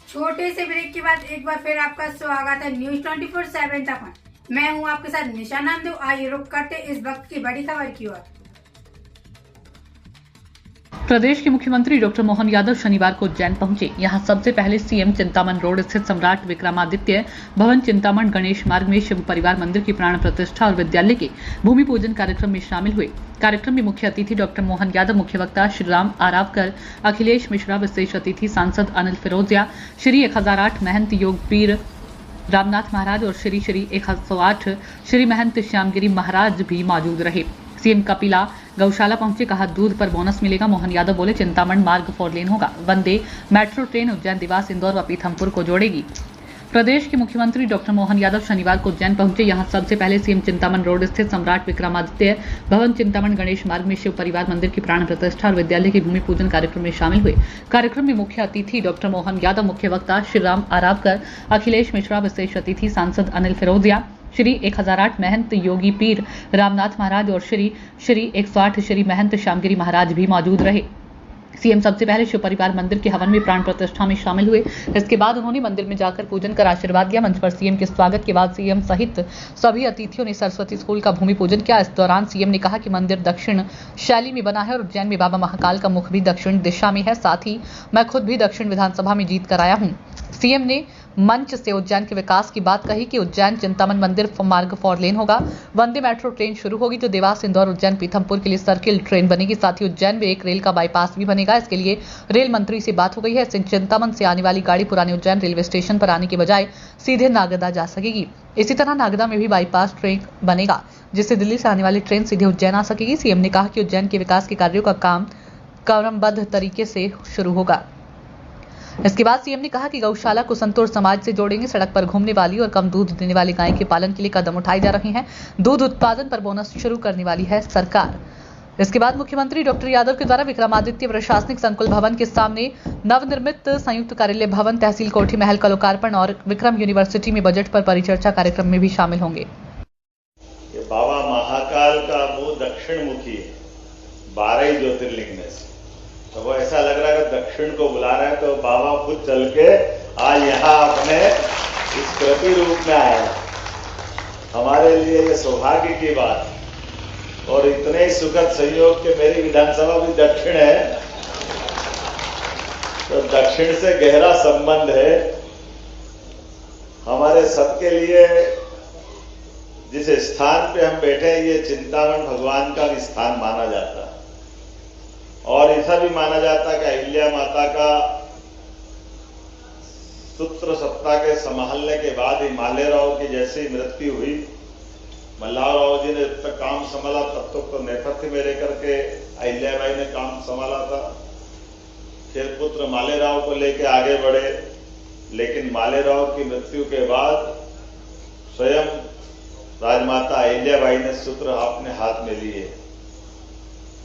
छोटे से ब्रेक के बाद एक बार फिर आपका स्वागत है न्यूज 24/7 तक। मैं हूं आपके साथ निशा नामदेव। आइए रुक करते इस वक्त की बड़ी खबर की ओर। प्रदेश के मुख्यमंत्री डॉक्टर मोहन यादव शनिवार को उज्जैन पहुंचे। यहां सबसे पहले सीएम चिंतामन रोड स्थित सम्राट विक्रमादित्य भवन चिंतामन गणेश मार्ग में शिव परिवार मंदिर की प्राण प्रतिष्ठा और विद्यालय के भूमि पूजन कार्यक्रम में शामिल हुए। कार्यक्रम में मुख्य अतिथि डॉक्टर मोहन यादव, मुख्य वक्ता श्री राम आरावकर, अखिलेश मिश्रा, विशेष अतिथि सांसद अनिल फिरोजिया, श्री 1008 महंत योगपीर रामनाथ महाराज और श्री 108 श्री महंत श्यामगिरी महाराज भी मौजूद रहे। सीएम कपिला गौशाला पहुंचे, कहा दूध पर बोनस मिलेगा। मोहन यादव बोले चिंतामण मार्ग 4 लेन होगा। वंदे मेट्रो ट्रेन उज्जैन, देवास, इंदौर व पीथमपुर को जोड़ेगी। प्रदेश के मुख्यमंत्री डॉक्टर मोहन यादव शनिवार को उज्जैन पहुंचे। यहां सबसे पहले सीएम चिंतामन रोड स्थित सम्राट विक्रमादित्य भवन चिंतामन गणेश मार्ग में शिव परिवार मंदिर की प्राण प्रतिष्ठा और विद्यालय के भूमि पूजन कार्यक्रम में शामिल हुए। कार्यक्रम में मुख्य अतिथि डॉक्टर मोहन यादव, मुख्य वक्ता श्री राम आरावकर, अखिलेश मिश्रा, विशेष अतिथि सांसद अनिल फिरोजिया, श्री 1008 महंत योगी पीर रामनाथ महाराज और श्री 108 श्री महंत श्यामगिरी महाराज भी मौजूद रहे। सीएम सबसे पहले शिव परिवार मंदिर के हवन में प्राण प्रतिष्ठा में शामिल हुए। इसके बाद उन्होंने मंदिर में जाकर पूजन कर आशीर्वाद दिया। मंच पर सीएम के स्वागत के बाद सीएम सहित सभी अतिथियों ने सरस्वती स्कूल का भूमि पूजन किया। इस दौरान सीएम ने कहा कि मंदिर दक्षिण शैली में बना है और उज्जैन में बाबा महाकाल का मुख भी दक्षिण दिशा में है। साथ ही मैं खुद भी दक्षिण विधानसभा में जीत कर आया हूँ। सीएम ने मंच से उज्जैन के विकास की बात कही कि उज्जैन चिंतामन मंदिर मार्ग 4 लेन होगा। वंदे मेट्रो ट्रेन शुरू होगी जो देवास, इंदौर, उज्जैन, पीथमपुर के लिए सर्किल ट्रेन बनेगी। साथ ही उज्जैन में एक रेल का बाईपास भी बनेगा। इसके लिए रेल मंत्री से बात हो गई है। इससे चिंतामन से आने वाली गाड़ी पुराने उज्जैन रेलवे स्टेशन पर आने के बजाय सीधे नागदा जा सकेगी। इसी तरह नागदा में भी बाईपास ट्रेन बनेगा जिससे दिल्ली से आने वाली ट्रेन सीधे उज्जैन आ सकेगी। सीएम ने कहा कि उज्जैन के विकास के कार्यों का काम क्रमबद्ध तरीके से शुरू होगा। इसके बाद सीएम ने कहा कि गौशाला को संतोष समाज से जोड़ेंगे। सड़क पर घूमने वाली और कम दूध देने वाली गाय के पालन के लिए कदम उठाए जा रहे हैं। दूध उत्पादन पर बोनस शुरू करने वाली है सरकार। इसके बाद मुख्यमंत्री डॉक्टर यादव के द्वारा विक्रमादित्य प्रशासनिक संकुल भवन के सामने नवनिर्मित संयुक्त कार्यालय भवन, तहसील कोठी महल का लोकार्पण और विक्रम यूनिवर्सिटी में बजट पर परिचर्चा कार्यक्रम में भी शामिल होंगे। बाबा महाकाल का मुंह दक्षिण मुखी है 12 ज्योतिर्लिंग में से, तो वो ऐसा लग रहा है कि दक्षिण को बुला रहे हैं, तो बाबा खुद चल के आज यहाँ अपने इस कृति रूप में आए। हमारे लिए ये सौभाग्य की बात और इतने सुखद संयोग के मेरी विधानसभा भी दक्षिण है, तो दक्षिण से गहरा संबंध है हमारे सबके लिए। जिस स्थान पे हम बैठे हैं ये चिंतामन भगवान का भी स्थान माना जाता है और ऐसा भी माना जाता है कि अहिल्या माता का पुत्र सत्ता के संभालने के बाद ही मालेराव की जैसी मृत्यु हुई, मल्लाराव जी ने जब तक काम संभाला तब तक तो नेपथ्य में रह करके अहिल्याबाई ने काम संभाला था। फिर पुत्र मालेराव को लेकर आगे बढ़े, लेकिन मालेराव की मृत्यु के बाद स्वयं राजमाता अहिल्याबाई ने सूत्र अपने हाथ में लिए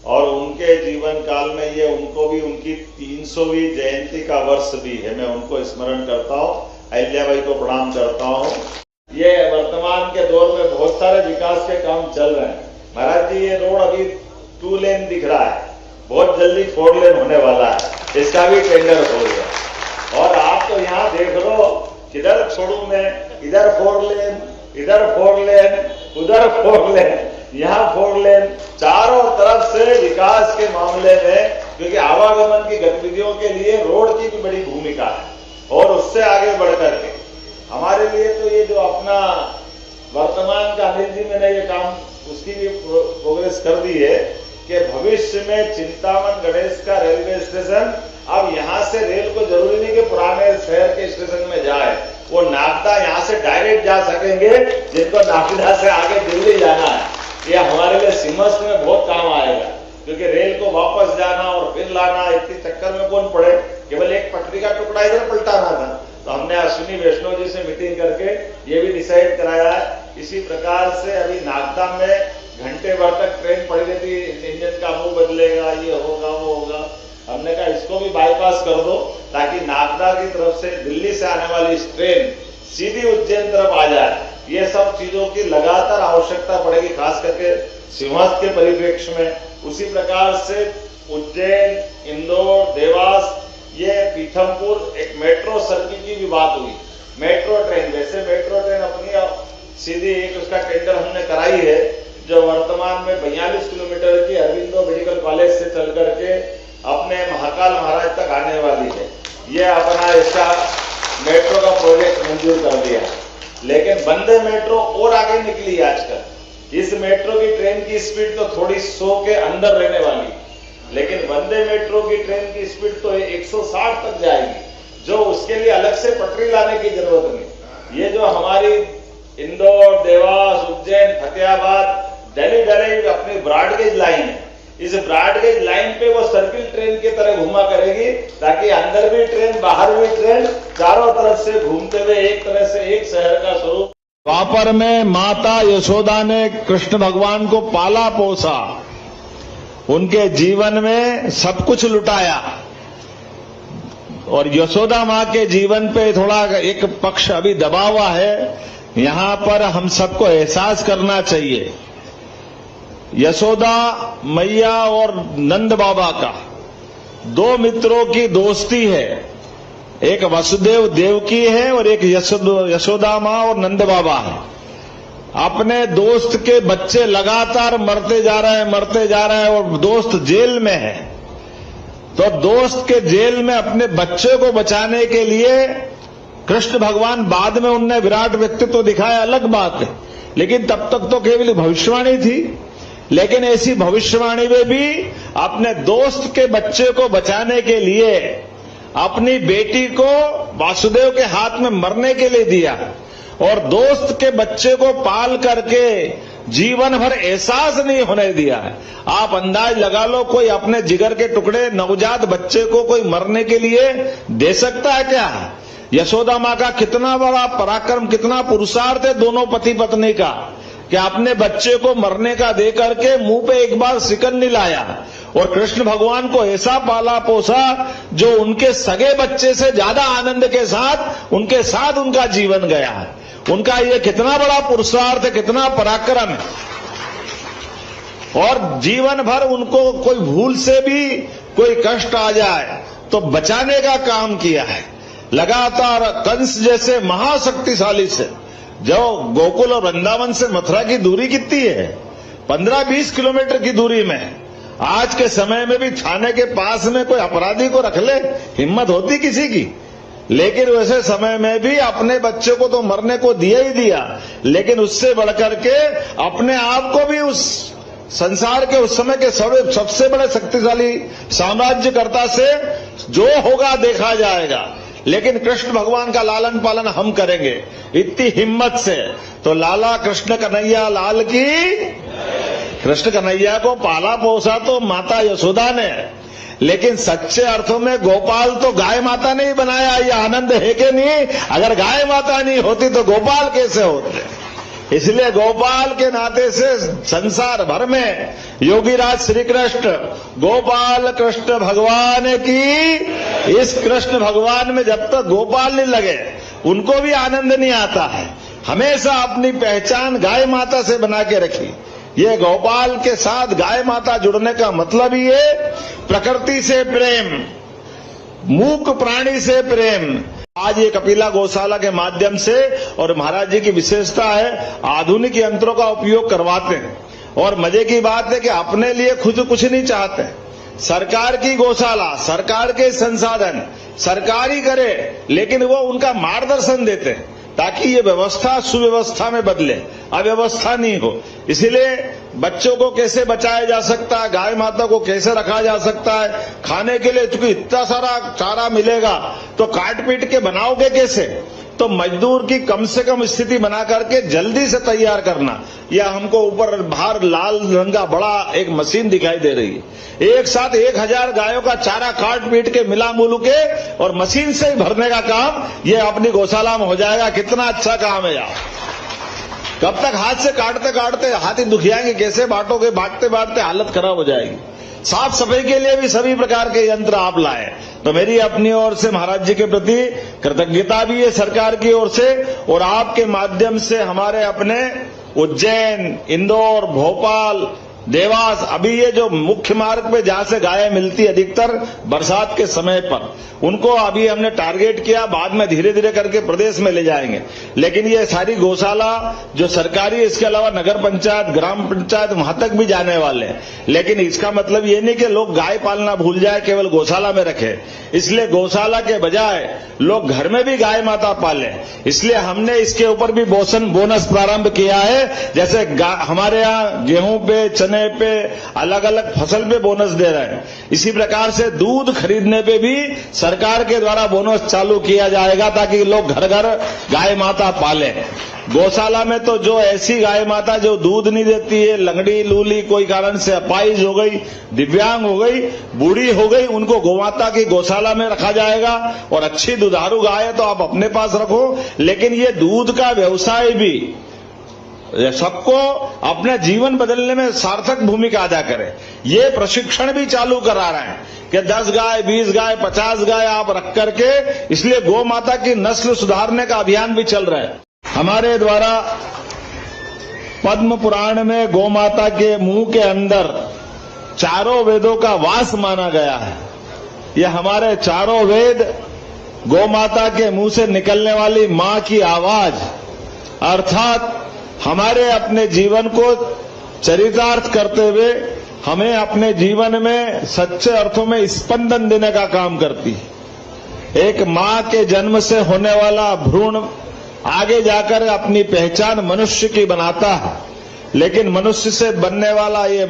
और उनके जीवन काल में ये उनको भी उनकी 300वीं जयंती का वर्ष भी है। मैं उनको स्मरण करता हूँ, अहिल्याबाई को प्रणाम करता हूँ। ये वर्तमान के दौर में बहुत सारे विकास के काम चल रहे हैं। महाराज जी, ये रोड अभी 2 लेन दिख रहा है, बहुत जल्दी 4 लेन होने वाला है, इसका भी टेंडर हो गया। और आप तो यहाँ देख लो, किधर छोड़ू मैं, इधर 4 लेन, इधर 4 लेन, उधर 4 लेन, यहाँ 4 लेन, चारों तरफ से विकास के मामले में, क्योंकि आवागमन की गतिविधियों के लिए रोड की भी बड़ी भूमिका है। और उससे आगे बढ़कर के हमारे लिए तो ये जो अपना वर्तमान का अनिल जी मैंने ये काम उसकी भी प्रोग्रेस कर दी है कि भविष्य में चिंतामन गणेश का रेलवे स्टेशन अब यहाँ से रेल को जरूरी नहीं कि पुराने शहर के स्टेशन में जाए, वो नागदा यहाँ से डायरेक्ट जा सकेंगे। जिनको नागदा से आगे दिल्ली जाना है, ये हमारे लिए सीमस में बहुत काम आएगा, क्योंकि रेल को वापस जाना और फिर लाना, इतने चक्कर में कौन पड़े। केवल एक पटरी का टुकड़ा इधर पलटाना था, तो हमने अश्विनी वैष्णव जी से मीटिंग करके ये भी डिसाइड कराया है। इसी प्रकार से अभी नागदा में घंटे भर तक ट्रेन पड़ी रहती, इंजन का मुंह बदलेगा, ये होगा वो होगा। हमने कहा इसको भी बाईपास कर दो ताकि नागदा की तरफ से दिल्ली से आने वाली ट्रेन सीधी उज्जैन तरफ आ जाए। ये सब चीजों की लगातार आवश्यकता पड़ेगी, खास करके सिंहस्थ के परिप्रेक्ष्य में। उसी प्रकार से उज्जैन, इंदौर, देवास ये पीथमपुर एक मेट्रो सर्किल की भी बात हुई। मेट्रो ट्रेन, जैसे मेट्रो ट्रेन अपनी सीधी एक उसका टेंडर हमने कराई है, जो वर्तमान में 42 किलोमीटर की अरविंदो मेडिकल कॉलेज से चल करके अपने महाकाल महाराज तक आने वाली है। ये अपना इसका मेट्रो का प्रोजेक्ट मंजूर कर दिया। लेकिन वंदे मेट्रो और आगे निकली है आजकल। इस मेट्रो की ट्रेन की स्पीड तो थोड़ी 100 के अंदर रहने वाली, लेकिन वंदे मेट्रो की ट्रेन की स्पीड तो 160 तक जाएगी, जो उसके लिए अलग से पटरी लाने की जरूरत नहीं। ये जो हमारी इंदौर, देवास, उज्जैन, फतेहाबाद, दिल्ली अपनी ब्रॉडगेज लाइन है, इस ब्रॉडगेज लाइन पे वो सर्किल ट्रेन की तरह घुमा करेगी, ताकि अंदर भी ट्रेन बाहर भी ट्रेन चारों तरफ से घूमते हुए एक तरह से एक शहर का स्वरूप। द्वापर में माता यशोदा ने कृष्ण भगवान को पाला पोसा, उनके जीवन में सब कुछ लुटाया, और यशोदा मां के जीवन पे थोड़ा एक पक्ष अभी दबा हुआ है। यहां पर हम सबको एहसास करना चाहिए, यशोदा मैया और नंद बाबा का दो मित्रों की दोस्ती है। एक वसुदेव देवकी है और एक यशोदा मां और नंद बाबा है। अपने दोस्त के बच्चे लगातार मरते जा रहे हैं और दोस्त जेल में है, तो दोस्त के जेल में अपने बच्चे को बचाने के लिए कृष्ण भगवान, बाद में उनने विराट व्यक्तित्व दिखाया अलग बात है, लेकिन तब तक तो केवल भविष्यवाणी थी। लेकिन ऐसी भविष्यवाणी में भी अपने दोस्त के बच्चे को बचाने के लिए अपनी बेटी को वासुदेव के हाथ में मरने के लिए दिया, और दोस्त के बच्चे को पाल करके जीवन भर एहसास नहीं होने दिया है। आप अंदाज लगा लो, कोई अपने जिगर के टुकड़े नवजात बच्चे को कोई मरने के लिए दे सकता है क्या? यशोदा मां का कितना बड़ा पराक्रम, कितना पुरुषार्थ है दोनों पति पत्नी का, कि अपने बच्चे को मरने का दे करके मुंह पे एक बार सिकन नहीं लाया, और कृष्ण भगवान को ऐसा पाला पोसा जो उनके सगे बच्चे से ज्यादा आनंद के साथ उनका जीवन गया है। उनका ये कितना बड़ा पुरुषार्थ है, कितना पराक्रम है, और जीवन भर उनको कोई भूल से भी कोई कष्ट आ जाए तो बचाने का काम किया है। लगातार कंस जैसे महाशक्तिशाली से, जो गोकुल और वृंदावन से मथुरा की दूरी कितनी है? 15-20 किलोमीटर की दूरी में। आज के समय में भी थाने के पास में कोई अपराधी को रख ले, हिम्मत होती किसी की? लेकिन वैसे समय में भी अपने बच्चे को तो मरने को दिया ही दिया, लेकिन उससे बढ़कर के अपने आप को भी उस संसार के उस समय के सबसे बड़े शक्तिशाली साम्राज्यकर्ता से जो होगा देखा जाएगा, लेकिन कृष्ण भगवान का लालन पालन हम करेंगे इतनी हिम्मत से। तो लाला कृष्ण कन्हैया लाल की। कृष्ण कन्हैया को पाला पोसा तो माता यशोदा ने, लेकिन सच्चे अर्थों में गोपाल तो गाय माता ने ही बनाया। ये आनंद है कि नहीं? अगर गाय माता नहीं होती तो गोपाल कैसे होते? इसलिए गोपाल के नाते से संसार भर में योगीराज श्री कृष्ण गोपाल कृष्ण भगवान की। इस कृष्ण भगवान में जब तक गोपाल नहीं लगे उनको भी आनंद नहीं आता है। हमेशा अपनी पहचान गाय माता से बना के रखी। ये गोपाल के साथ गाय माता जुड़ने का मतलब ही है प्रकृति से प्रेम, मूक प्राणी से प्रेम। आज ये कपिला गौशाला के माध्यम से, और महाराज जी की विशेषता है आधुनिक यंत्रों का उपयोग करवाते हैं, और मजे की बात है कि अपने लिए खुद कुछ नहीं चाहते। सरकार की गौशाला, सरकार के संसाधन सरकार ही करे, लेकिन वो उनका मार्गदर्शन देते हैं ताकि ये व्यवस्था सुव्यवस्था में बदले, अव्यवस्था नहीं हो। इसीलिए बच्चों को कैसे बचाया जा सकता है, गाय माता को कैसे रखा जा सकता है, खाने के लिए चूंकि इतना सारा चारा मिलेगा तो काट पीट के बनाओगे कैसे? तो मजदूर की कम से कम स्थिति बना करके जल्दी से तैयार करना। यह हमको ऊपर बाहर लाल रंग का बड़ा एक मशीन दिखाई दे रही है। एक साथ 1000 गायों का चारा काट पीट के मिला मुलू के और मशीन से ही भरने का काम ये अपनी गौशाला में हो जाएगा। कितना अच्छा काम है यार। कब तक हाथ से काटते काटते हाथ ही दुखियाएंगे, कैसे बांटोगे? बांटते बांटते हालत खराब हो जाएगी। साफ सफाई के लिए भी सभी प्रकार के यंत्र आप लाए, तो मेरी अपनी ओर से महाराज जी के प्रति कृतज्ञता भी है सरकार की ओर से, और आपके माध्यम से हमारे अपने उज्जैन, इंदौर, भोपाल, देवास, अभी ये जो मुख्य मार्ग पे जहां से गायें मिलती अधिकतर बरसात के समय पर, उनको अभी हमने टारगेट किया, बाद में धीरे धीरे करके प्रदेश में ले जाएंगे। लेकिन ये सारी गौशाला जो सरकारी, इसके अलावा नगर पंचायत, ग्राम पंचायत, वहां तक भी जाने वाले हैं। लेकिन इसका मतलब ये नहीं कि लोग गाय पालना भूल जाए, केवल गौशाला में रखे। इसलिए गौशाला के बजाय लोग घर में भी गाय माता पाले, इसलिए हमने इसके ऊपर भी बोनस प्रारंभ किया है। जैसे हमारे यहाँ गेहूं पे, चने पे, अलग अलग फसल पे बोनस दे रहे हैं, इसी प्रकार से दूध खरीदने पे भी सरकार के द्वारा बोनस चालू किया जाएगा, ताकि लोग घर घर गाय माता पाले। गौशाला में तो जो ऐसी गाय माता जो दूध नहीं देती है, लंगड़ी लूली, कोई कारण से अपाहिज हो गई, दिव्यांग हो गई, बूढ़ी हो गई, उनको गौमाता की गौशाला में रखा जाएगा। और अच्छी दुधारू गाय है तो आप अपने पास रखो, लेकिन ये दूध का व्यवसाय भी सबको अपने जीवन बदलने में सार्थक भूमिका अदा करे। ये प्रशिक्षण भी चालू करा रहे हैं कि 10 गाय, 20 गाय, 50 गाय आप रख करके, इसलिए गौ माता की नस्ल सुधारने का अभियान भी चल रहा है। हमारे द्वारा पद्म पुराण में गौ माता के मुंह के अंदर चारों वेदों का वास माना गया है। ये हमारे चारों वेद गौ माता के मुंह से निकलने वाली मां की आवाज, अर्थात हमारे अपने जीवन को चरितार्थ करते हुए हमें अपने जीवन में सच्चे अर्थों में स्पंदन देने का काम करती है। एक मां के जन्म से होने वाला भ्रूण आगे जाकर अपनी पहचान मनुष्य की बनाता है, लेकिन मनुष्य से बनने वाला ये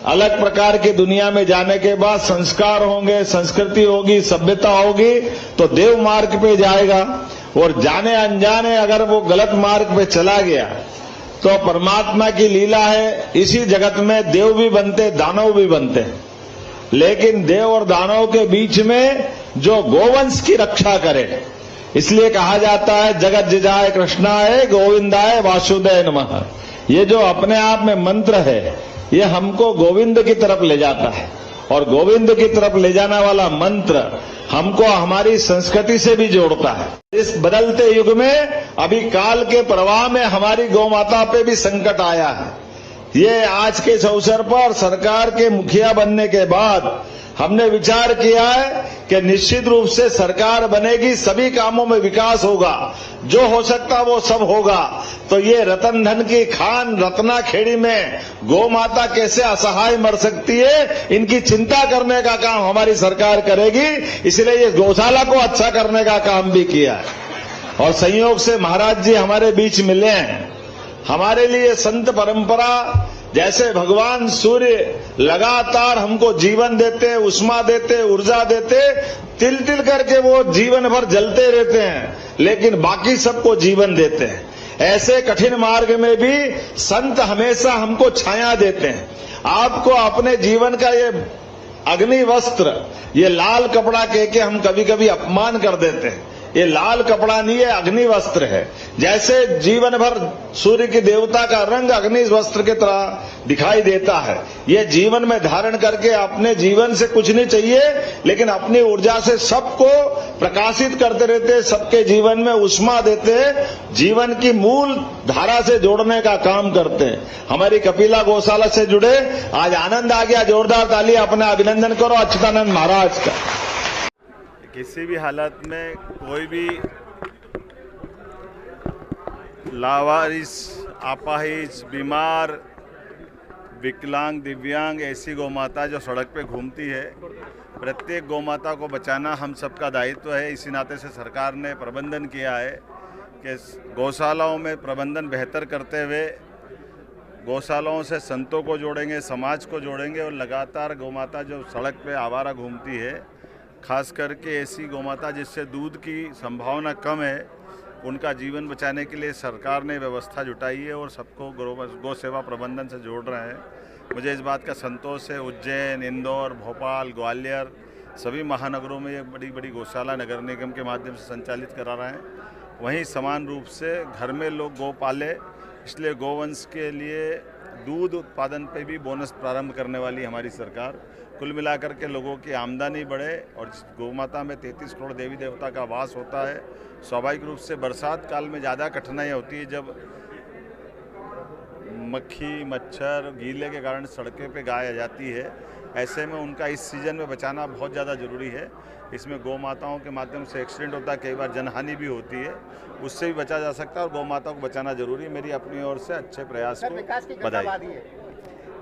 अलग प्रकार की दुनिया में जाने के बाद संस्कार होंगे, संस्कृति होगी, सभ्यता होगी, तो देव मार्ग पे जाएगा। और जाने अनजाने अगर वो गलत मार्ग पे चला गया तो परमात्मा की लीला है, इसी जगत में देव भी बनते, दानव भी बनते हैं। लेकिन देव और दानव के बीच में जो गोवंश की रक्षा करे, इसलिए कहा जाता है जगत जिजाय कृष्णाय गोविंदाय वासुदेव नमः। ये जो अपने आप में मंत्र है, ये हमको गोविंद की तरफ ले जाता है, और गोविंद की तरफ ले जाने वाला मंत्र हमको हमारी संस्कृति से भी जोड़ता है। इस बदलते युग में अभी काल के प्रवाह में हमारी गौ माता पे भी संकट आया है। ये आज के इस अवसर पर सरकार के मुखिया बनने के बाद हमने विचार किया है कि निश्चित रूप से सरकार बनेगी, सभी कामों में विकास होगा, जो हो सकता वो सब होगा। तो ये रतन धन की खान रत्ना खेड़ी में गौ माता कैसे असहाय मर सकती है, इनकी चिंता करने का काम हमारी सरकार करेगी। इसलिए ये गौशाला को अच्छा करने का काम भी किया है। और संयोग से महाराज जी हमारे बीच मिले हैं। हमारे लिए संत परंपरा, जैसे भगवान सूर्य लगातार हमको जीवन देते, उष्मा देते, ऊर्जा देते, तिल तिल करके वो जीवन भर जलते रहते हैं, लेकिन बाकी सबको जीवन देते हैं। ऐसे कठिन मार्ग में भी संत हमेशा हमको छाया देते हैं। आपको अपने जीवन का ये अग्नि वस्त्र, ये लाल कपड़ा कह के हम कभी कभी अपमान कर देते हैं। ये लाल कपड़ा नहीं है, अग्नि वस्त्र है। जैसे जीवन भर सूर्य की देवता का रंग अग्नि वस्त्र की तरह दिखाई देता है, ये जीवन में धारण करके अपने जीवन से कुछ नहीं चाहिए, लेकिन अपनी ऊर्जा से सबको प्रकाशित करते रहते, सबके जीवन में उष्मा देते, जीवन की मूल धारा से जोड़ने का काम करते हैं। हमारी कपिला गौशाला से जुड़े आज आनंद आ गया। जोरदार ताली, अपना अभिनंदन करो अच्युतानंद महाराज का। किसी भी हालत में कोई भी लावारिस, अपाहिज, बीमार, विकलांग, दिव्यांग ऐसी गौमाता जो सड़क पे घूमती है, प्रत्येक गौमाता को बचाना हम सबका दायित्व है। इसी नाते से सरकार ने प्रबंधन किया है कि गौशालाओं में प्रबंधन बेहतर करते हुए गौशालाओं से संतों को जोड़ेंगे, समाज को जोड़ेंगे, और लगातार गौमाता जो सड़क पे आवारा घूमती है, खास करके ऐसी गौमाता जिससे दूध की संभावना कम है, उनका जीवन बचाने के लिए सरकार ने व्यवस्था जुटाई है और सबको गौ सेवा प्रबंधन से जोड़ रहे हैं। मुझे इस बात का संतोष है। उज्जैन, इंदौर, भोपाल, ग्वालियर सभी महानगरों में ये बड़ी बड़ी गौशाला नगर निगम के माध्यम से संचालित करा रहे हैं। वहीं समान रूप से घर में लोग गौ पाले, इसलिए गौवंश के लिए दूध उत्पादन पे भी बोनस प्रारंभ करने वाली हमारी सरकार। कुल मिलाकर के लोगों की आमदनी बढ़े, और गौ माता में 33 करोड़ देवी देवता का वास होता है। स्वाभाविक रूप से बरसात काल में ज़्यादा कठिनाई होती है, जब मक्खी मच्छर गीले के कारण सड़कें पे गाय आ जाती है। ऐसे में उनका इस सीज़न में बचाना बहुत ज़्यादा ज़रूरी है। इसमें गौ माताओं के माध्यम से एक्सीडेंट होता है, कई बार जनहानि भी होती है, उससे भी बचा जा सकता है और गौ माताओं को बचाना जरूरी है। मेरी अपनी ओर से अच्छे प्रयास को बधाई।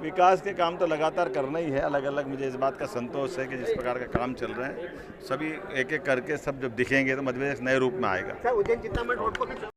विकास के काम तो लगातार करना ही है, अलग अलग। मुझे इस बात का संतोष है कि जिस प्रकार का काम चल रहे हैं सभी एक एक करके सब जब दिखेंगे तो मध्य प्रदेश नए रूप में आएगा।